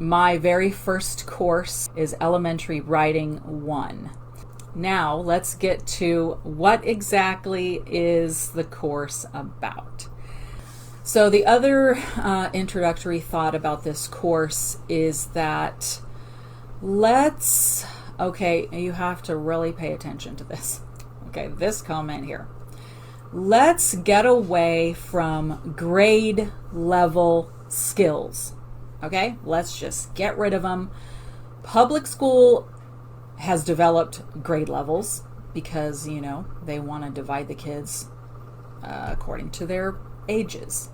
My very first course is Elementary Writing 1. Now let's get to what exactly is the course about. So the other introductory thought about this course is that you have to really pay attention to this. Okay, this comment here. Let's get away from grade level skills. Okay, let's just get rid of them. Public school has developed grade levels because, they want to divide the kids according to their ages.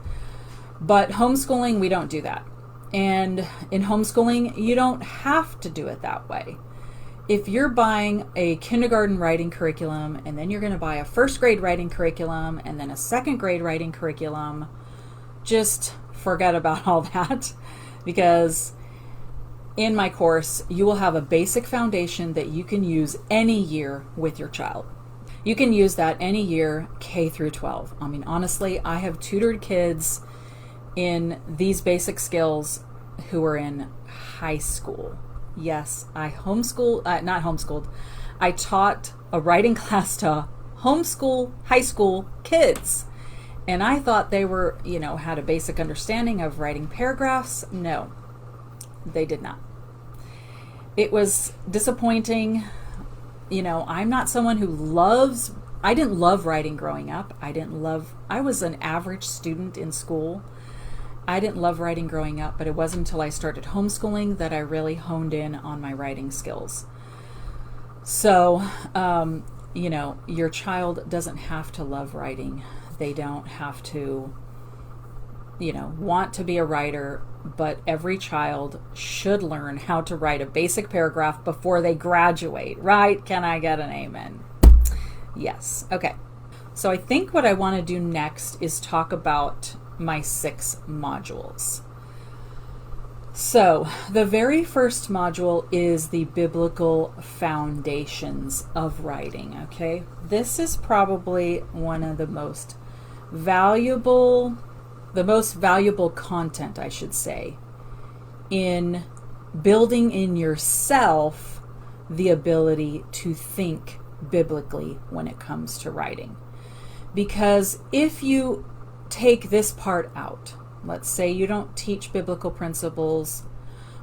But homeschooling, we don't do that. And in homeschooling, you don't have to do it that way. If you're buying a kindergarten writing curriculum and then you're going to buy a first grade writing curriculum and then a second grade writing curriculum, just forget about all that. Because in my course, you will have a basic foundation that you can use any year with your child. You can use that any year, K through 12. I mean, honestly, I have tutored kids in these basic skills who are in high school. Yes, I taught a writing class to homeschool high school kids. And I thought they were, had a basic understanding of writing paragraphs. No, they did not. It was disappointing. I'm not someone I didn't love writing growing up. I was an average student in school. I didn't love writing growing up, but it wasn't until I started homeschooling that I really honed in on my writing skills. So, your child doesn't have to love writing. They don't have to, want to be a writer, but every child should learn how to write a basic paragraph before they graduate, right? Can I get an amen? Yes. Okay. So I think what I want to do next is talk about my 6 modules. So the very first module is the biblical foundations of writing, okay? This is probably one of the most valuable content, I should say, in building in yourself the ability to think biblically when it comes to writing. Because if you take this part out, let's say you don't teach biblical principles,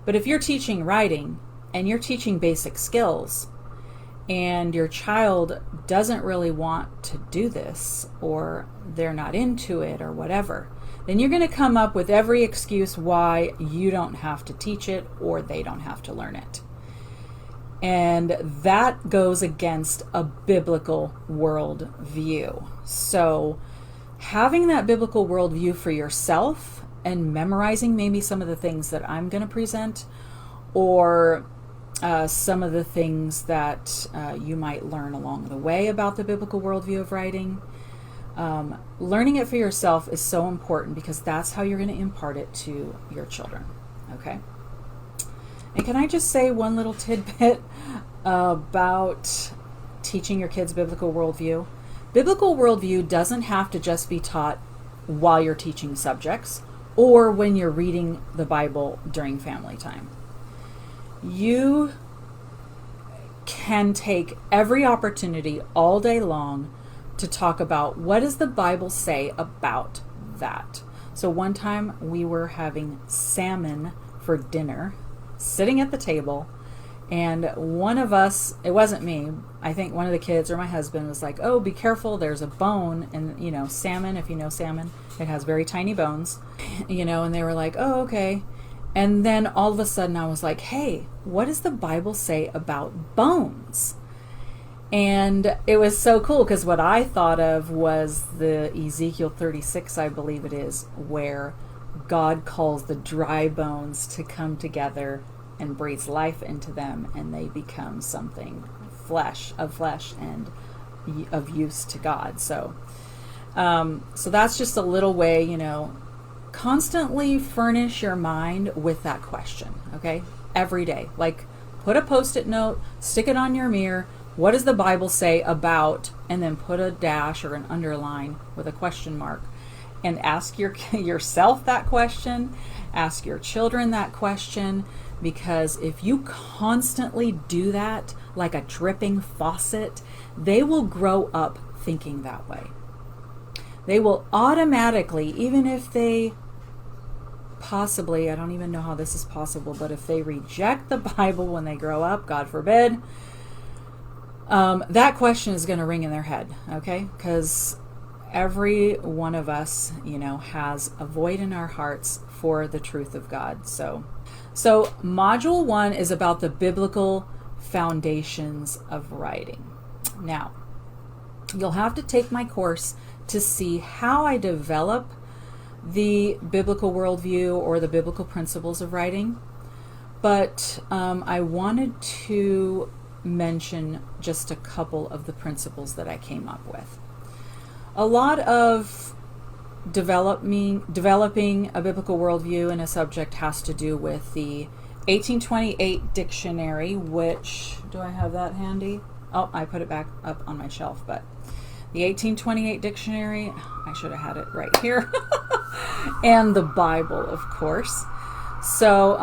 but if you're teaching writing and you're teaching basic skills, and your child doesn't really want to do this, or they're not into it, or whatever, then you're going to come up with every excuse why you don't have to teach it or they don't have to learn it. And that goes against a biblical worldview. So having that biblical worldview for yourself and memorizing maybe some of the things that I'm going to present, or some of the things that you might learn along the way about the biblical worldview of writing. Learning it for yourself is so important because that's how you're going to impart it to your children. Okay? And can I just say one little tidbit about teaching your kids biblical worldview? Biblical worldview doesn't have to just be taught while you're teaching subjects or when you're reading the Bible during family time. You can take every opportunity all day long to talk about what does the Bible say about that. So one time we were having salmon for dinner, sitting at the table, and one of us, it wasn't me, I think one of the kids or my husband was like, oh, be careful, there's a bone, and salmon, if you know salmon, it has very tiny bones, and they were like, oh, okay. And then all of a sudden I was like, hey, what does the Bible say about bones? And it was so cool because what I thought of was the Ezekiel 36, I believe it is, where God calls the dry bones to come together and breathes life into them, and they become something of flesh and of use to God. So that's just a little way, constantly furnish your mind with that question, okay? Every day. Like, put a Post-it note, stick it on your mirror. What does the Bible say about, and then put a dash or an underline with a question mark, And ask yourself that question, ask your children that question, because if you constantly do that like a dripping faucet, they will grow up thinking that way. They will automatically, even if they possibly, I don't even know how this is possible, but if they reject the Bible when they grow up, God forbid, that question is going to ring in their head, okay? Because every one of us, has a void in our hearts for the truth of God. So module 1 is about the biblical foundations of writing. Now, you'll have to take my course to see how I develop the biblical worldview or the biblical principles of writing. But I wanted to mention just a couple of the principles that I came up with. A lot of developing a biblical worldview in a subject has to do with the 1828 dictionary, which, do I have that handy? Oh, I put it back up on my shelf, but the 1828 dictionary, I should have had it right here, and the Bible, of course. So,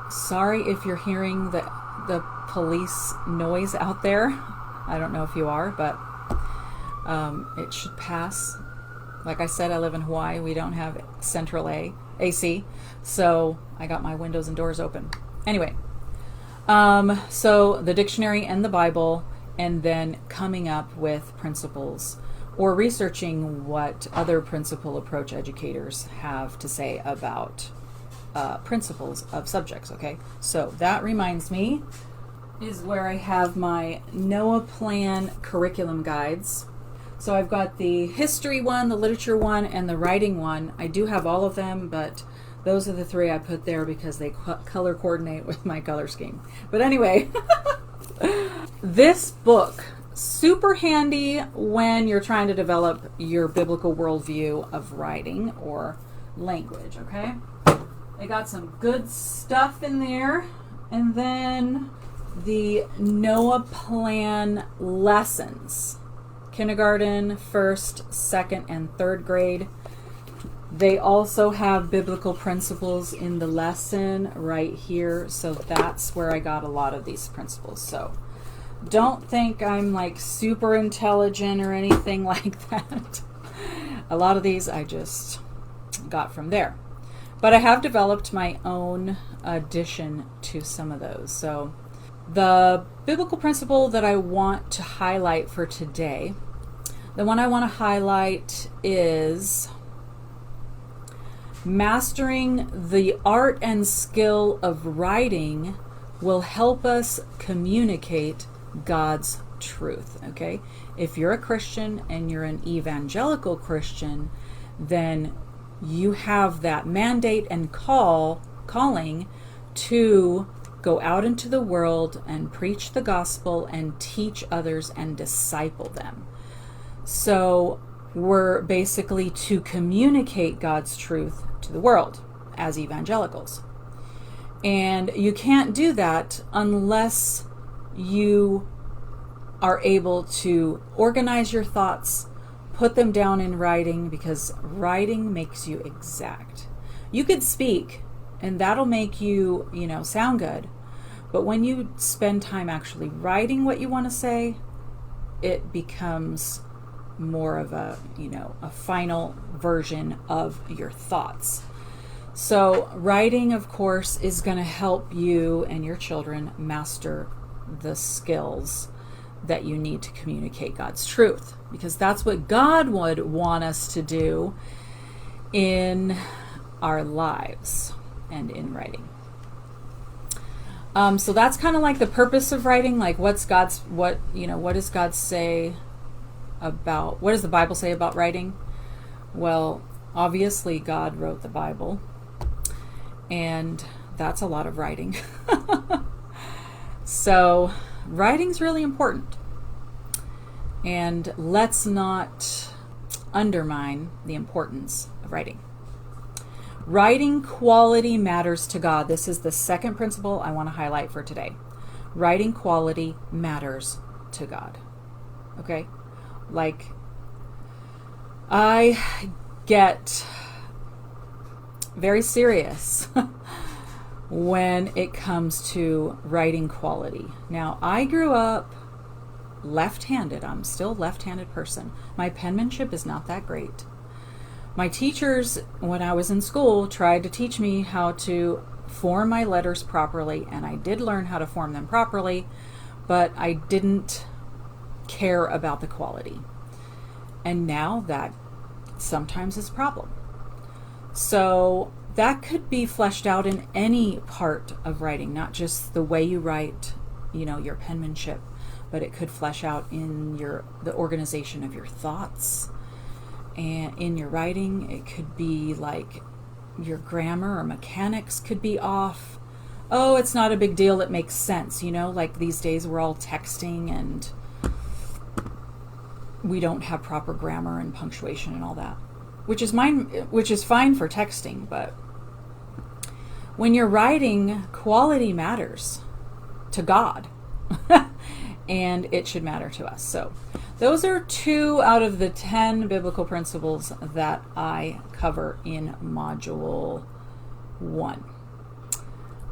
sorry if you're hearing the police noise out there. I don't know if you are, but it should pass. Like I said, I live in Hawaii. We don't have central AC, so I got my windows and doors open. Anyway, so the dictionary and the Bible, and then coming up with principles or researching what other principle approach educators have to say about principles of subjects, okay? So that reminds me is where I have my NOAA Plan curriculum guides. So I've got the history one, the literature one, and the writing one. I do have all of them, but those are the 3 I put there because they color coordinate with my color scheme. But anyway, this book, super handy when you're trying to develop your biblical worldview of writing or language, okay? They got some good stuff in there. And then the NOAA Plan lessons. Kindergarten, 1st, 2nd, and 3rd grade. They also have biblical principles in the lesson right here. So that's where I got a lot of these principles. So don't think I'm like super intelligent or anything like that. A lot of these I just got from there. But I have developed my own addition to some of those. So the biblical principle that I want to highlight for today, the one I want to highlight is mastering the art and skill of writing will help us communicate God's truth, okay? If you're a Christian and you're an evangelical Christian, then you have that mandate and calling to go out into the world and preach the gospel and teach others and disciple them. So we're basically to communicate God's truth to the world as evangelicals. And you can't do that unless you are able to organize your thoughts, put them down in writing, because writing makes you exact. You could speak and that'll make you, sound good. But when you spend time actually writing what you want to say, it becomes more of a final version of your thoughts. So writing, of course, is going to help you and your children master the skills that you need to communicate God's truth, because that's what God would want us to do in our lives and in writing. So that's kind of like the purpose of writing. Like, what does God say about, what does the Bible say about writing? Well, obviously God wrote the Bible, and that's a lot of writing. So writing's really important, and let's not undermine the importance of writing. Writing quality matters to God. This is the second principle I want to highlight for today. Writing quality matters to God. Okay? Like, I get very serious when it comes to writing quality. Now, I grew up left-handed. I'm still a left-handed person. My penmanship is not that great. My teachers, when I was in school, tried to teach me how to form my letters properly, and I did learn how to form them properly, but I didn't care about the quality. And now that sometimes is a problem. So that could be fleshed out in any part of writing, not just the way you write, your penmanship, but it could flesh out in the organization of your thoughts. And in your writing, it could be like your grammar or mechanics could be off. Oh, it's not a big deal. It makes sense. Like these days we're all texting and we don't have proper grammar and punctuation and all that, which is fine for texting. But when you're writing, quality matters to God. And it should matter to us. So those are 2 out of the 10 biblical principles that I cover in Module 1.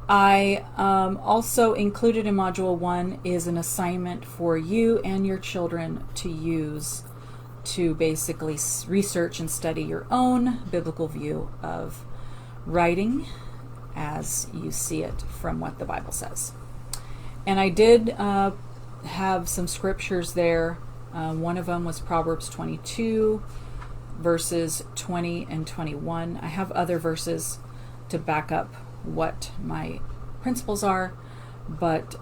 I also included in Module 1 is an assignment for you and your children to use to basically research and study your own biblical view of writing as you see it from what the Bible says. And I did have some scriptures there. One of them was Proverbs 22, verses 20 and 21. I have other verses to back up what my principles are, but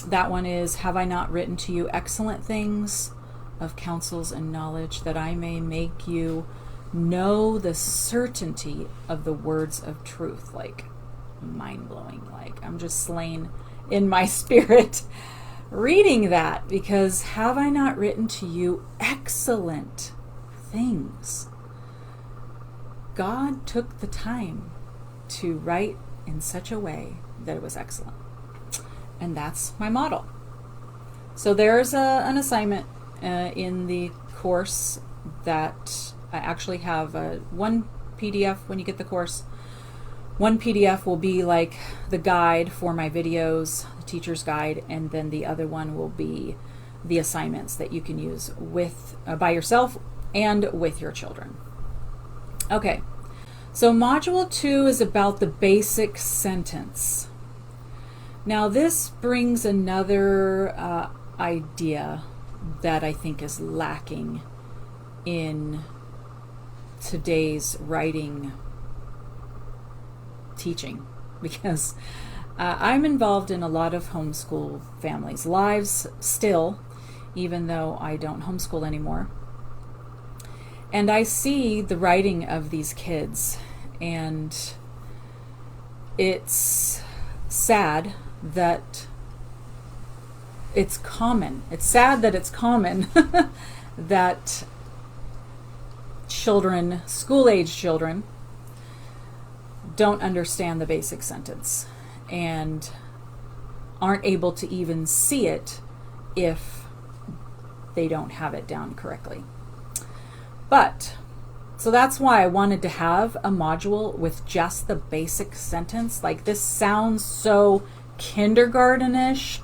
that one is, have I not written to you excellent things of counsels and knowledge, that I may make you know the certainty of the words of truth? Like, mind-blowing. Like, I'm just slain in my spirit reading that, because have I not written to you excellent things? God took the time to write in such a way that it was excellent. And that's my model. So there's an assignment in the course that I actually have one PDF when you get the course. One PDF will be like the guide for my videos, the teacher's guide, and then the other one will be the assignments that you can use with by yourself and with your children. Okay, so Module 2 is about the basic sentence. Now this brings another idea that I think is lacking in today's writing teaching, because I'm involved in a lot of homeschool families' lives still, even though I don't homeschool anymore. And I see the writing of these kids, and it's sad that it's common. It's sad that it's common that children, school-age children, don't understand the basic sentence and aren't able to even see it if they don't have it down correctly. But, so that's why I wanted to have a module with just the basic sentence. Like, this sounds so kindergarten-ish,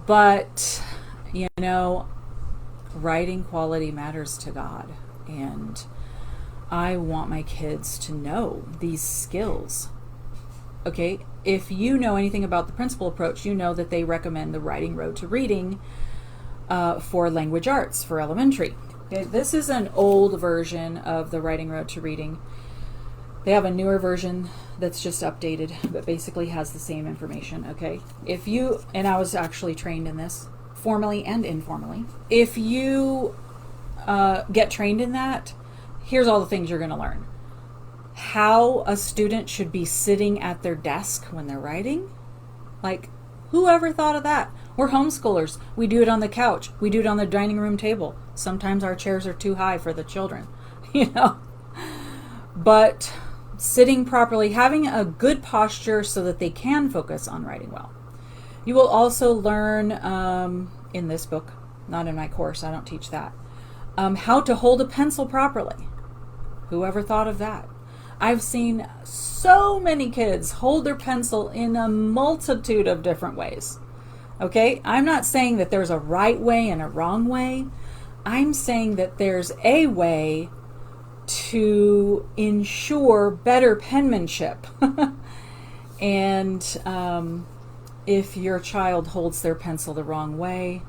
but, writing quality matters to God, and I want my kids to know these skills. Okay, if you know anything about the principal approach, you know that they recommend the Writing Road to Reading for language arts for elementary. Okay, this is an old version of the Writing Road to Reading. They have a newer version that's just updated, but basically has the same information. Okay, and I was actually trained in this formally and informally. If you get trained in that, here's all the things you're going to learn. How a student should be sitting at their desk when they're writing. Like, whoever thought of that? We're homeschoolers. We do it on the couch. We do it on the dining room table. Sometimes our chairs are too high for the children, But sitting properly, having a good posture so that they can focus on writing well. You will also learn in this book, not in my course, I don't teach that, How to hold a pencil properly. Whoever thought of that? I've seen so many kids hold their pencil in a multitude of different ways. Okay, I'm not saying that there's a right way and a wrong way. I'm saying that there's a way to ensure better penmanship. And if your child holds their pencil the wrong way,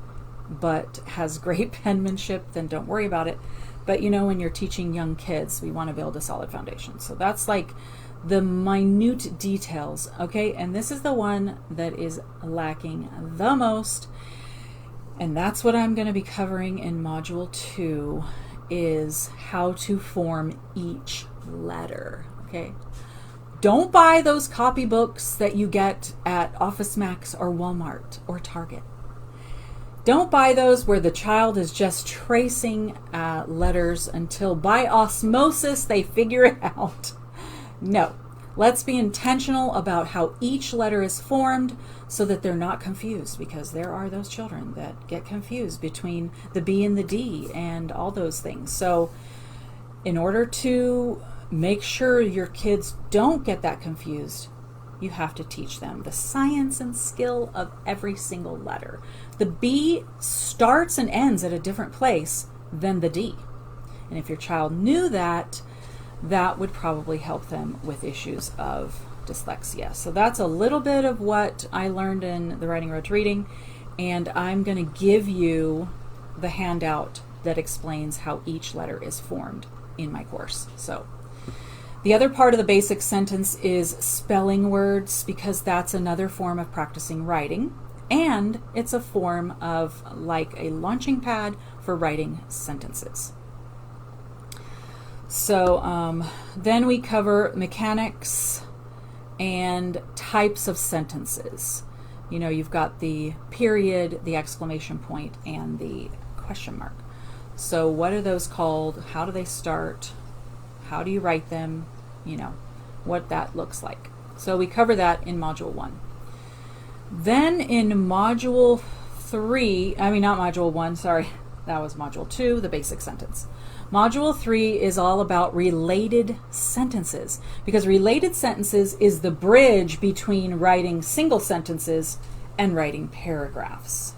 but has great penmanship, then don't worry about it. But when you're teaching young kids, we want to build a solid foundation. So that's like the minute details, okay? And this is the one that is lacking the most. And that's what I'm going to be covering in Module 2, is how to form each letter, okay? Don't buy those copybooks that you get at Office Max or Walmart or Target. Don't buy those where the child is just tracing letters until by osmosis they figure it out. No, let's be intentional about how each letter is formed so that they're not confused, because there are those children that get confused between the B and the D and all those things. So in order to make sure your kids don't get that confused, you have to teach them the science and skill of every single letter. The B starts and ends at a different place than the D. And if your child knew that, that would probably help them with issues of dyslexia. So that's a little bit of what I learned in the Writing Road to Reading, and I'm going to give you the handout that explains how each letter is formed in my course. So the other part of the basic sentence is spelling words, because that's another form of practicing writing, and it's a form of like a launching pad for writing sentences. So then we cover mechanics and types of sentences. You've got the period, the exclamation point, and the question mark. So what are those called? How do they start? How do you write them? What that looks like. So we cover that in Module 1. Then in Module 3, not Module 1, sorry, that was Module 2, the basic sentence. Module 3 is all about related sentences, because related sentences is the bridge between writing single sentences and writing paragraphs.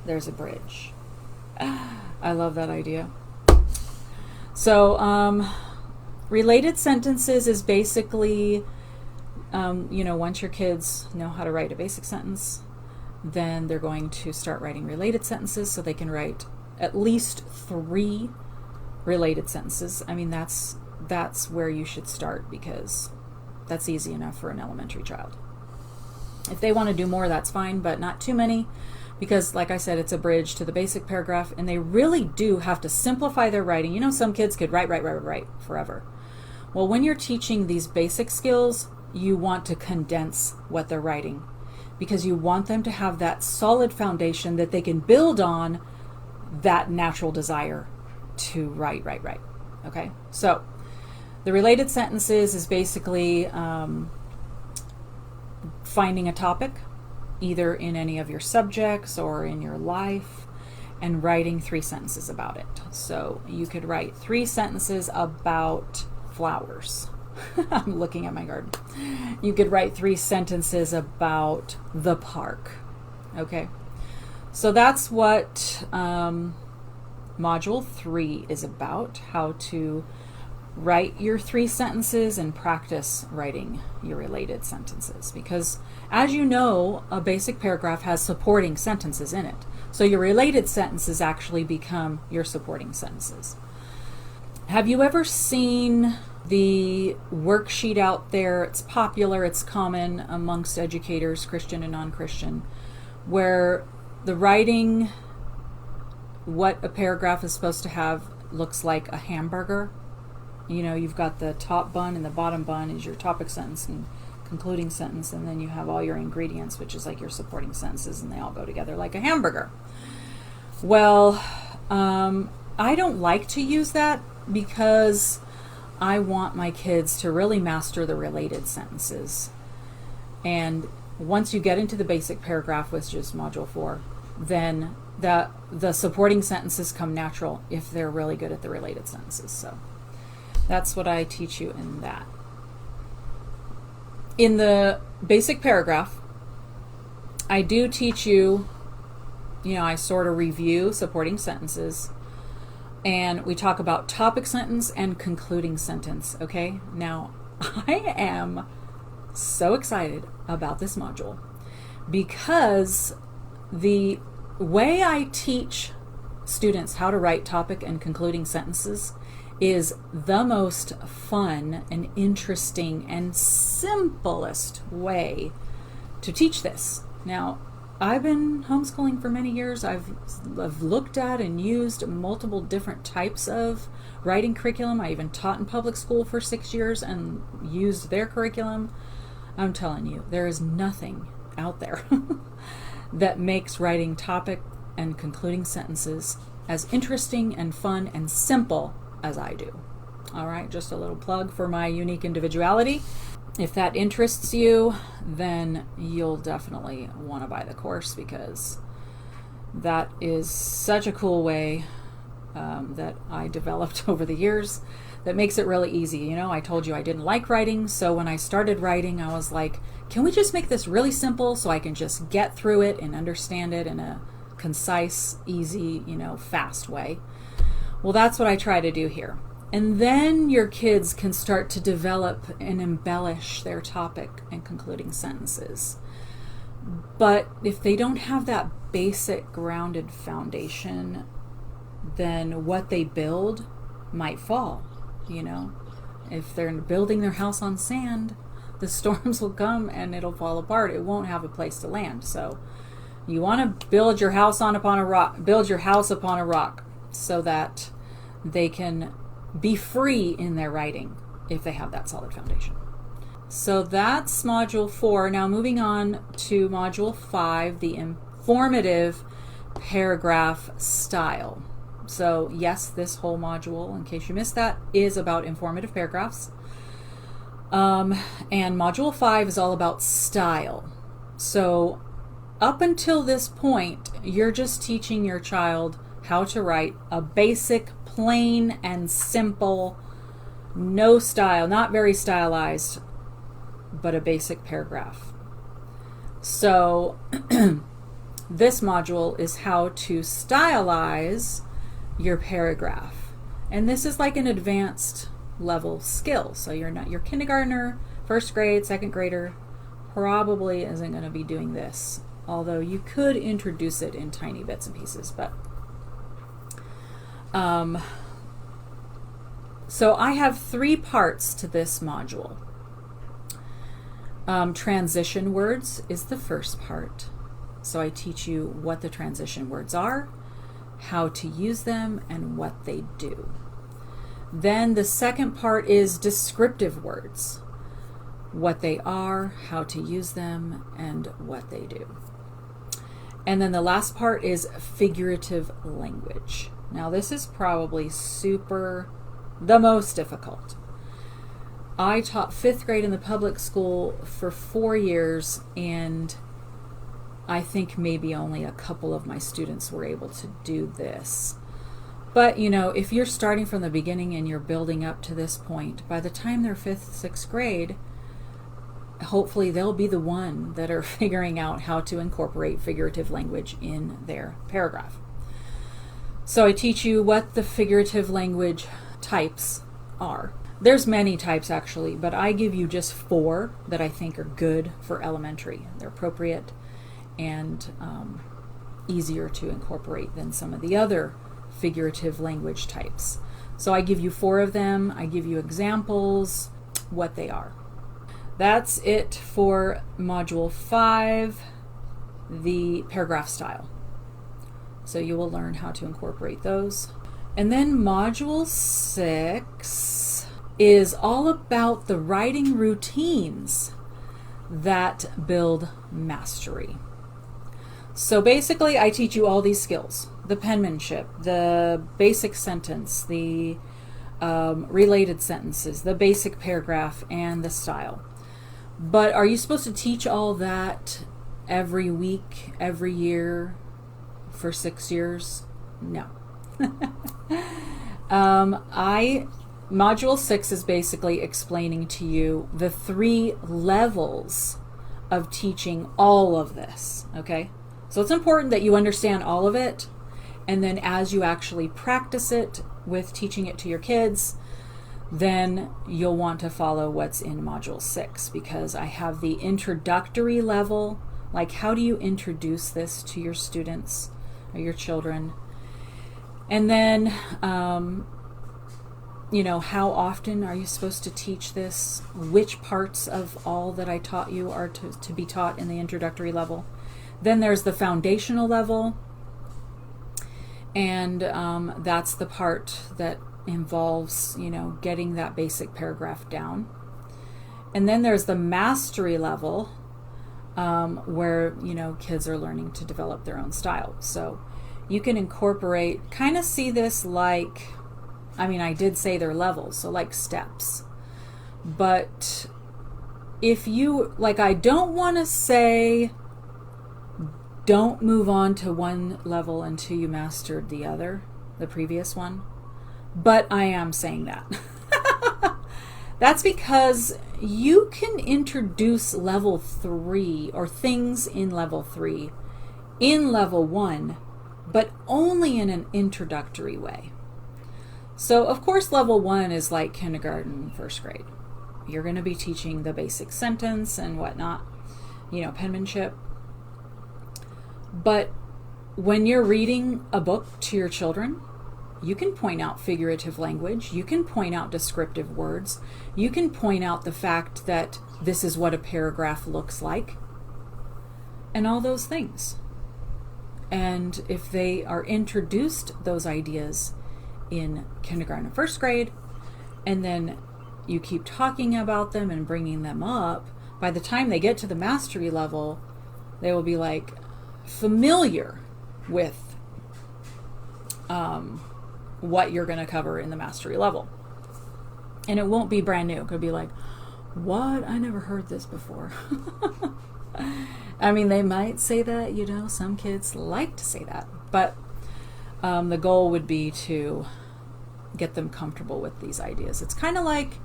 There's a bridge. I love that idea. So, related sentences is basically, once your kids know how to write a basic sentence, then they're going to start writing related sentences, so they can write at least 3 related sentences. That's where you should start, because that's easy enough for an elementary child. If they want to do more, that's fine, but not too many, because like I said, it's a bridge to the basic paragraph, and they really do have to simplify their writing. Some kids could write forever. Well, when you're teaching these basic skills, you want to condense what they're writing, because you want them to have that solid foundation that they can build on that natural desire to write. Okay, so the related sentences is basically finding a topic, either in any of your subjects or in your life, and writing 3 sentences about it. So you could write 3 sentences about flowers. I'm looking at my garden. You could write 3 sentences about the park. Okay, so that's what Module 3 is about, how to write your 3 sentences and practice writing your related sentences. Because as you know, a basic paragraph has supporting sentences in it. So your related sentences actually become your supporting sentences. Have you ever seen the worksheet out there? It's popular, it's common amongst educators, Christian and non-Christian, where the writing, what a paragraph is supposed to have, looks like a hamburger. You've got the top bun, and the bottom bun is your topic sentence and concluding sentence, and then you have all your ingredients, which is like your supporting sentences, and they all go together like a hamburger. Well, I don't like to use that, because I want my kids to really master the related sentences. And once you get into the basic paragraph, which is Module 4, then that the supporting sentences come natural if they're really good at the related sentences. So that's what I teach you in that. In the basic paragraph, I do teach you, I sort of review supporting sentences, and we talk about topic sentence and concluding sentence, okay? Now, I am so excited about this module because the way I teach students how to write topic and concluding sentences is the most fun and interesting and simplest way to teach this. Now, I've been homeschooling for many years. I've looked at and used multiple different types of writing curriculum. I even taught in public school for 6 years and used their curriculum. I'm telling you, there is nothing out there that makes writing topic and concluding sentences as interesting and fun and simple as I do. All right, just a little plug for my unique individuality. If that interests you, then you'll definitely want to buy the course, because that is such a cool way that I developed over the years that makes it really easy. I told you I didn't like writing, so when I started writing, I was like, can we just make this really simple so I can just get through it and understand it in a concise, easy, fast way? Well, that's what I try to do here. And then your kids can start to develop and embellish their topic and concluding sentences. But if they don't have that basic grounded foundation, then what they build might fall, If they're building their house on sand, the storms will come and it'll fall apart. It won't have a place to land. So you want to build your house upon a rock so that they can be free in their writing if they have that solid foundation. So that's Module 4. Now moving on to Module 5, the informative paragraph style. So yes, this whole module, in case you missed that, is about informative paragraphs. And Module 5 is all about style. So up until this point, you're just teaching your child how to write a basic, plain and simple, no style, not very stylized, but a basic paragraph. So this module is how to stylize your paragraph. And this is like an advanced level skill. So your kindergartner, first grade, second grader probably isn't going to be doing this, although you could introduce it in tiny bits and pieces. But so I have 3 parts to this module. Transition words is the first part. So I teach you what the transition words are, how to use them, and what they do. Then the second part is descriptive words, what they are, how to use them, and what they do. And then the last part is figurative language. Now this is probably the most difficult. I taught 5th grade in the public school for 4 years, and I think maybe only a couple of my students were able to do this. But if you're starting from the beginning and you're building up to this point, by the time they're 5th, 6th grade, hopefully they'll be the one that are figuring out how to incorporate figurative language in their paragraph. So I teach you what the figurative language types are. There's many types actually, but I give you just 4 that I think are good for elementary. They're appropriate and easier to incorporate than some of the other figurative language types. So I give you 4 of them. I give you examples, what they are. That's it for Module 5, the paragraph style. So you will learn how to incorporate those. And then Module 6 is all about the writing routines that build mastery. So basically I teach you all these skills: the penmanship, the basic sentence, the related sentences, the basic paragraph, and the style. But are you supposed to teach all that every week, every year, for 6 years? No. Module 6 is basically explaining to you the 3 levels of teaching all of this, okay? So it's important that you understand all of it, and then as you actually practice it with teaching it to your kids, then you'll want to follow what's in Module 6, because I have the introductory level, like how do you introduce this to your students or your children, and then how often are you supposed to teach this? Which parts of all that I taught you are to be taught in the introductory level? Then there's the foundational level, and that's the part that involves, getting that basic paragraph down. And then there's the mastery level, where, kids are learning to develop their own style. So you can incorporate, kind of see this like, I did say they're levels, so like steps. But if you, I don't want to say don't move on to one level until you mastered the previous one. But I am saying that. That's because you can introduce level 3 or things in level 3 in level 1, but only in an introductory way. So, of course, level 1 is like kindergarten, first grade. You're going to be teaching the basic sentence and whatnot, penmanship. But when you're reading a book to your children, you can point out figurative language. You can point out descriptive words. You can point out the fact that this is what a paragraph looks like, and all those things. And if they are introduced those ideas in kindergarten and first grade, and then you keep talking about them and bringing them up, by the time they get to the mastery level, they will be familiar with what you're going to cover in the mastery level. And it won't be brand new. It could be like, what? I never heard this before. They might say that, some kids like to say that, but the goal would be to get them comfortable with these ideas. It's kind of like,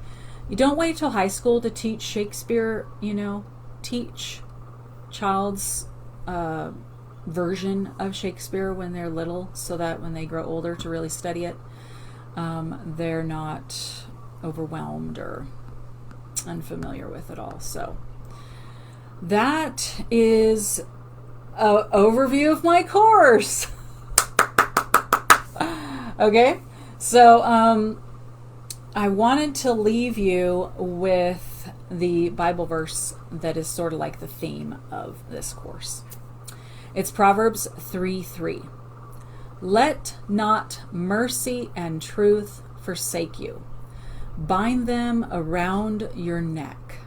you don't wait till high school to teach Shakespeare, teach child's version of Shakespeare when they're little, so that when they grow older to really study it, they're not overwhelmed or unfamiliar with it all. So that is an overview of my course. Okay, so I wanted to leave you with the Bible verse that is sort of like the theme of this course. It's Proverbs 3:3. Let not mercy and truth forsake you. Bind them around your neck.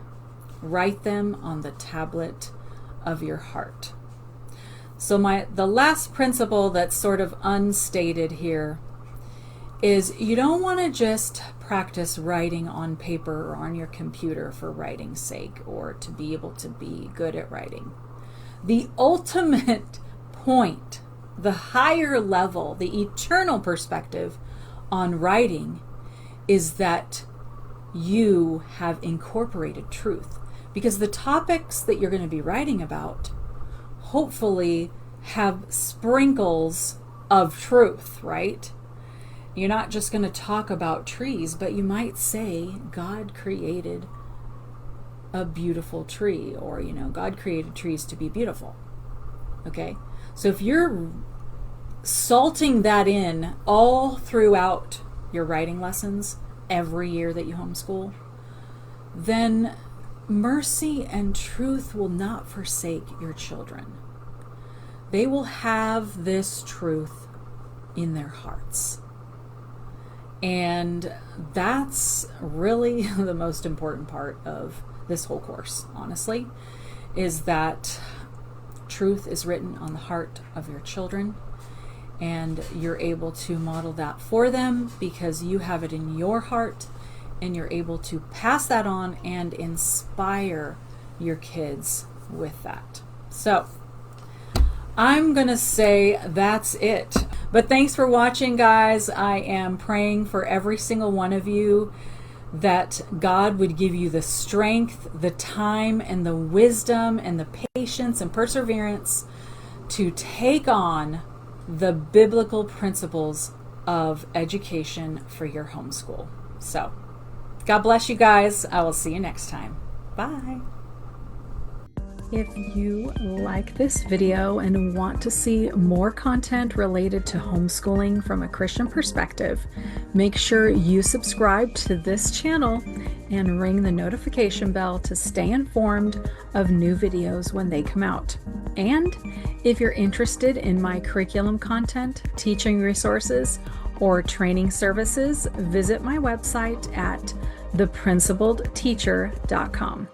Write them on the tablet of your heart. So the last principle that's sort of unstated here is you don't want to just practice writing on paper or on your computer for writing's sake, or to be able to be good at writing. The ultimate point, the higher level, the eternal perspective on writing is that you have incorporated truth. Because the topics that you're going to be writing about hopefully have sprinkles of truth, right? You're not just going to talk about trees, but you might say God created a beautiful tree, or, God created trees to be beautiful. Okay? So if you're salting that in all throughout your writing lessons every year that you homeschool, then mercy and truth will not forsake your children. They will have this truth in their hearts. And that's really the most important part of this whole course, honestly, is that truth is written on the heart of your children, and you're able to model that for them because you have it in your heart, and you're able to pass that on and inspire your kids with that. So I'm going to say that's it. But thanks for watching, guys. I am praying for every single one of you that God would give you the strength, the time, and the wisdom, and the patience and perseverance to take on the biblical principles of education for your homeschool. So, God bless you guys. I will see you next time. Bye. If you like this video and want to see more content related to homeschooling from a Christian perspective, make sure you subscribe to this channel and ring the notification bell to stay informed of new videos when they come out. And if you're interested in my curriculum content, teaching resources, or training services, visit my website at theprincipledteacher.com.